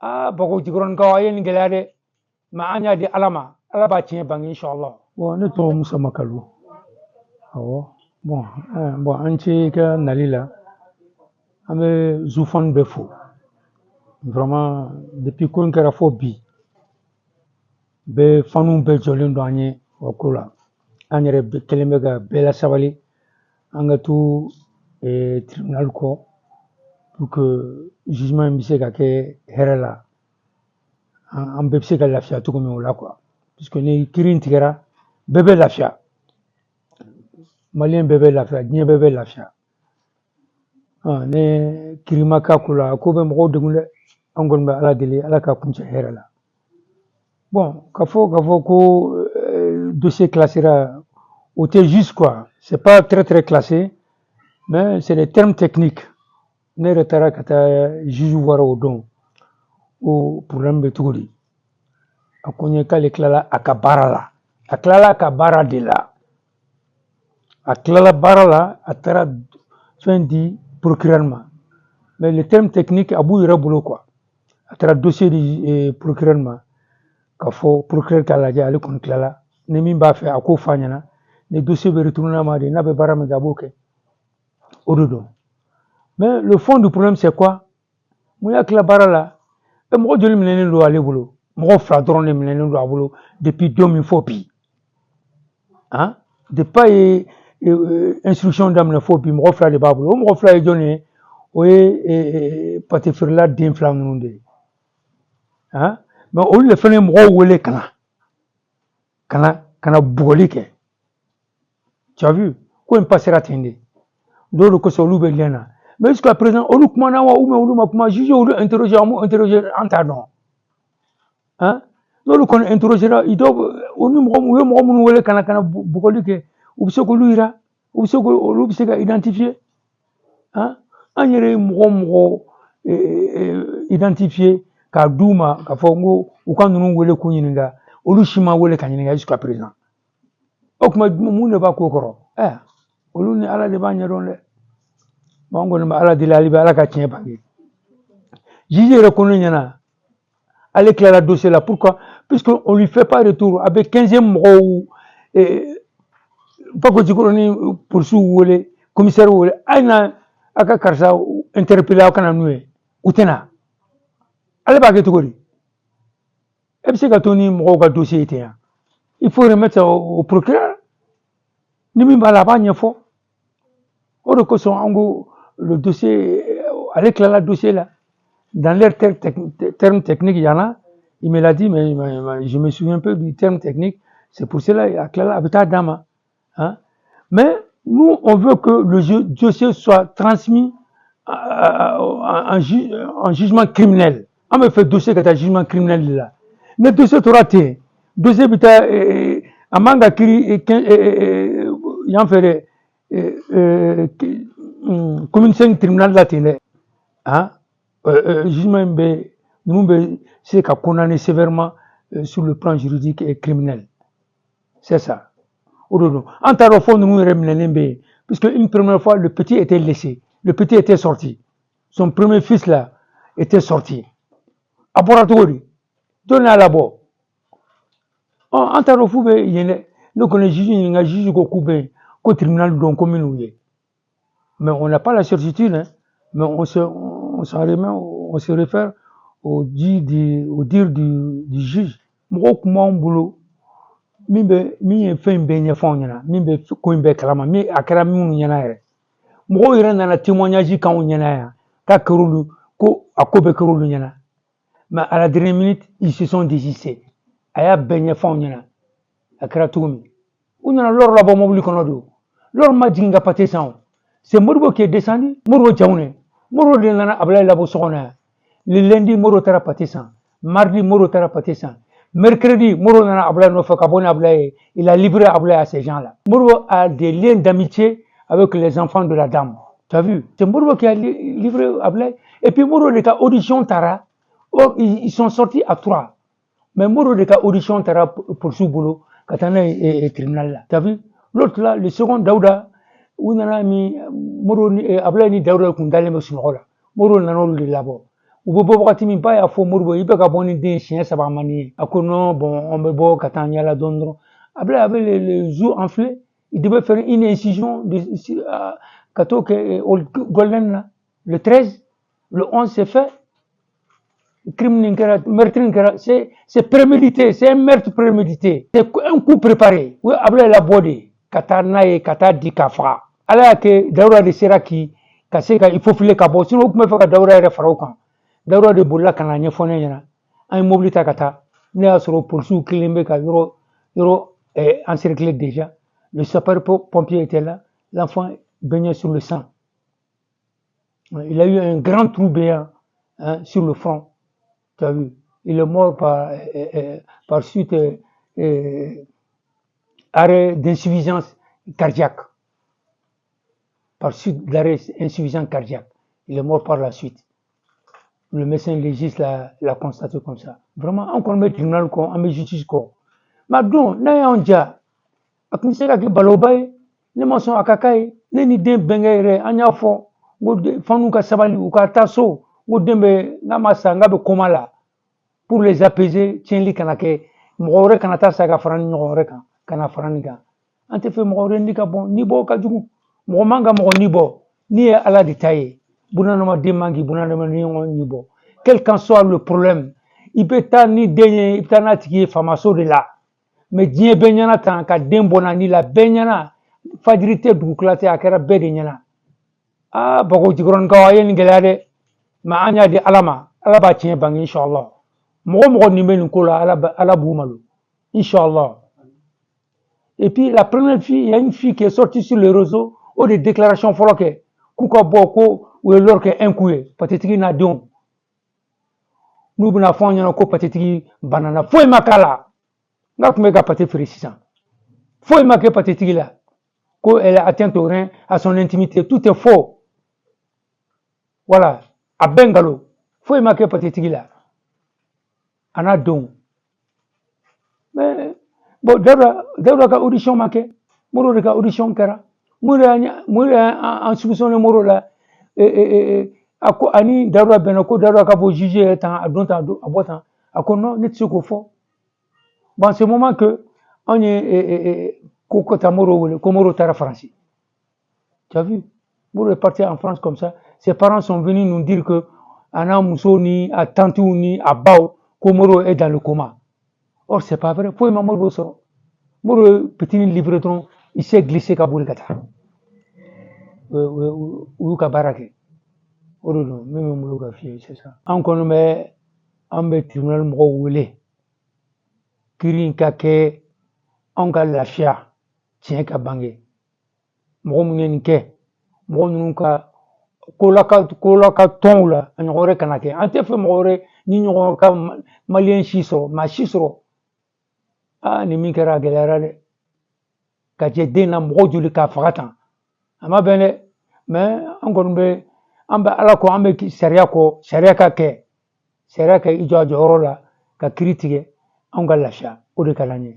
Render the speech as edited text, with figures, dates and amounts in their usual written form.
ah bako jigron ka wayen gelade ma anya di alama alaba tien bang inshallah Bon, ne to Musa Makalou. Awo. Bon, bon, anche ka nalila. Ame Zoufan Befo. Vraiment, depuis qu'on a fait bi, be fanu be jolin do anye wakula. Anyere keleme ga bela sabali. Anga tu tribunal ko pour que jugement bise ka ke herela. An bɛ se ka lafiya cogo min o la quoi puisque ni kiiri in tigɛra bɛɛ bɛ lafiya maliyɛn bɛɛ bɛ lafiya diɲɛ bɛɛ bɛ lafiya ne kiiri ma k'a ko la ko bɛ mɔgɔw degun dɛ an kɔni bɛ ala deli ala ka kuncɛ hɛrɛ la bon k'a fɔ ko dossier classera o tɛ juste quoi c'est pas très classé mais c'est des termes techniques ne yɛrɛ taara ka taa juge wɔɔrɔ o don o problème bɛ cogo di a ko n ye k'ale tilala a ka baara la a tilala a ka baara de la a tilala baara la a taara fɛn di procureur ma mais le terme technique a b'u yɛrɛ bolo quoi a taara dossier di procureur ma k'a fɔ procureur k'a lajɛ ale kɔni tilala ni min b'a fɛ a k'o f'a ɲɛna ni dossier bɛ retourner a ma de n'a bɛ baara min kɛ a b'o kɛ o de don mais le fond du problème c'est quoi mun y'a tila baara la mɔgɔ joli minɛnen don ale bolo mɔgɔ fila dɔrɔn de minɛnen don a bolo depuis don min fɔ bi hein depuis a ye instruction daminɛ fɔ bi mɔgɔ fila de b'a bolo o mɔgɔ fila ye jɔn ye o ye pate feerela den fila ninnu de ye hein mais olu de fana ye mɔgɔw wele ka na bugɔli kɛ tu as vu ko in passera ten de dɔw de kosɔn olu bɛ lɛn na mais jusqu'à présent olu kumana wa ou bien olu ma kuma juge olu interroger an m'u interroger an t'a dɔn hein n'olu kɔni interrogera i dɔw u ye mɔgɔ minnu wele ka na bugɔli kɛ u bɛ se k'olu yira olu bɛ se ka identifier hein an yɛrɛ ye mɔgɔ identifier k'a d'u ma k'a fɔ n ko u ka ninnu wele k'u ɲininka olu si ma wele ka ɲininka jusqu'à présent o tuma mun de b'a ko kɔrɔ olu ni ala de b'a ɲɛdɔn dɛ bon an kɔni bɛ ala deli ale bɛ ala ka tiɲɛ bange juge yɛrɛ ko ne ɲɛna ale tilala dossier la pourquoi puisqu'on lui fait pas retour avec 15e mɔgɔw Bako Jikoro ni poursuit wele commissaire wele a na a ka karisa interpeller aw kana n'u ye u tɛna ale b'a kɛ cogo di e bɛ se ka to ni mɔgɔw ka dossier ten yan il faut remettre au procureur ni min b'a la a b'a ɲɛfɔ o de kosɔn an ko le dossier ale tilala dossier la dans leur terme technique il y en a il me l'a dit mais je me souviens peu du terme technique c'est pour cela a tilala a bɛ taa d'a ma hein? Mais nous, on veut que le dossier soit transmis en jugement criminel. On me fait dossier qui est un jugement criminel là. Le dossier sera été. Dossier est un manga qui y a fait commune 5 tribunal là hein? Jugement nous c'est qu'à condamner sévèrement sur le plan juridique et criminel. C'est ça. En tant fond, nous puisque une première fois, le petit était laissé. Le petit était sorti. Son premier fils là était sorti. Laboratoire, donné à la boîte. En tant que fou, nous connaissons un juge au tribunal de commune. Mais on n'a pas la certitude, hein. Mais on se réfère au dire du juge. Moi, boulot. Min ye fɛn bɛɛ ɲɛfɔ an ɲɛna min bɛ ko in bɛɛ kalama min a kɛra minnu ɲɛna yɛrɛ mɔgɔw yɛrɛ nana témoignage k'anw ɲɛna yan k'a kɛr'olu ko a ko bɛɛ kɛr'olu ɲɛna mais à la dernière minute ils se sont désistés a y'a bɛɛ ɲɛfɔ anw ɲɛna a kɛra cogo min u nana lɔri labɔ mobili kɔnɔ de lɔri ma jigin ka pate san c'est Modibo qui est descendu Modibo jawne Modibo de nana Ablaye labɔ so kɔnɔ yan le lundi Modibo taara pate san mardi Modibo taara pate san mercredi, Moro nana Ablaye Nofo Kabone Ablaye, il a livré Ablaye à ces gens-là. Moro a des liens d'amitié avec les enfants de la dame. Tu as vu? C'est Moro qui a livré Ablaye. Et puis Moro de ka audition Tara, ils sont sortis à 3. Mais Moro de ka audition Tara pour ce boulot, Katana et tribunal là. Tu as vu? L'autre là, le second Daouda, où nana mi Moro Ablaye ni Daouda Kundale Mosimola. Moro nana le labo. u bɛ bɔ wagati min ba y'a fɔ Modibo i bɛ ka bɔ ni den siɲɛ 3 man di ye a ko non bon on bɛ bɔ ka taa ɲɛla dɔɔni dɔrɔn avec les yeux enflés il devait faire une incision ka t'o kɛ Golden na le 13 le 11 c'est fait crime nin kɛra meurtre nin kɛra c'est prémédité c'est un meurtre prémédité c'est un coup préparé o ye Ablaye la bɔ de ye ka taa n'a ye ka taa di k'a faga Ala y'a kɛ Dawuda de sera k'i ka se ka i faufile ka bɔ sinon u tun bɛ fɛ ka Dawuda yɛrɛ fara o kan Dawuda de bolila ka na ɲɛfɔ ne ɲɛna an ye mobili ta ka taa ne y'a sɔrɔ policiers kelen bɛ ka yɔrɔ encerclé déjà le sapeur-pompier était là l'enfant baignait sur le sang il a eu un grand trou béant sur le front tu as vu il est mort par suite arrêt d'insuffisance cardiaque par suite d'arrêt insuffisance cardiaque il est mort par la suite le médecin légiste l'a constaté comme ça vraiment an kɔni bɛ tribunal kɔ an bɛ justice kɔ mais don n'a y'anw ja a tun bɛ se ka kɛ baloba ye ne ma sɔn a ka k'a ye ne ni den bɛnkɛ yɛrɛ an y'a fɔ n ko fanu ka sabali u ka taa so n ko den bɛ n'a ma sa n k'a bɛ koma la pour les apaiser tiɲɛli kana kɛ mɔgɔ wɛrɛ kana taa sa ka fara ni ɲɔgɔn wɛrɛ kan kana fara nin kan an tɛ fɛ mɔgɔ wɛrɛ ni ka bɔ ni bɔ ka jugu mɔgɔ man ka mɔgɔ ni bɔ ni ye Ala de ta ye bunadamaden man k'i bunadamaden ɲɔgɔn ni bɔ quel qu'en soit le problème i bɛ taa ni den ye i bɛ taa n'a tigi ye faamaso de la mais diɲɛ bɛɛ ɲɛna tan ka den bɔ na ni la bɛɛ ɲɛna fajiri tɛ dugukila tɛ a kɛra bɛɛ de ɲɛna Bago Jikɔrɔnikaw a ye nin gɛlɛya dɛ mais an y'a di Ala ma Ala b'a tiɲɛ bange inchallah mɔgɔ mɔgɔ nin bɛ nin ko la Ala b'u malo inchallah et puis la première fille il y a une fille qui est sortie sur les réseaux o de déclaration fɔlɔ kɛ k'u ka bɔ ko u ye lɔri kɛ un coup ye patetigi n'a denw n'u bɛna fɔ an ɲɛna ko patetigi banana foyi ma k'a la n ka tun bɛ ka pate feere sisan foyi ma kɛ patetigi la ko elle est atteinte au rein à son intimité tout est faux voilà a bɛɛ nkalon foyi ma kɛ patetigi la a n'a denw mais bon Dawuda ka audition ma kɛ Modibo de ka audition kɛra Modibo y'an soupçonné Modibo la a ko ani Dawuda bɛnna ko Dawuda ka bɔ juge yɛrɛ tan a don tan a bɔ tan a ko non ne tɛ se k'o fɔ bon c'est moment que anw ye ko ta Modibo wele ko Modibo taara Faransi tu as vu Modibo est parti en France comme ça ses parents sont venus nous dire que a n'a muso ni a tantes ni a baw ko Modibo est dans le coma or c'est pas vrai foyi ma Modibo sɔrɔ Modibo petit livré dɔrɔn il s'est glissé ka boli ka taa u y'u ka baara kɛ o de don min bɛ n bolo ka f'i ye c'est ça an kɔni bɛ tribunal mɔgɔw wele kiiri in ka kɛ anw ka lafiya tiɲɛ ka bange mɔgɔ minnu ye nin kɛ mɔgɔ ninnu ka kola ka tɔnw la a ɲɔgɔn wɛrɛ kana kɛ an tɛ fɛ mɔgɔ wɛrɛ ni ɲɔgɔn ka maliyɛn si sɔrɔ maa si sɔrɔ nin min kɛra a gɛlɛyara dɛ ka jɛ den na mɔgɔ joli k'a faga tan a ma bɛn dɛ mais an kɔni an bɛ Ala kɔ an bɛ sariya kɔ sariya ka kɛ i jɔ a jɔyɔrɔ la ka kiiri tigɛ anw ka lafiya o de ka d'an ye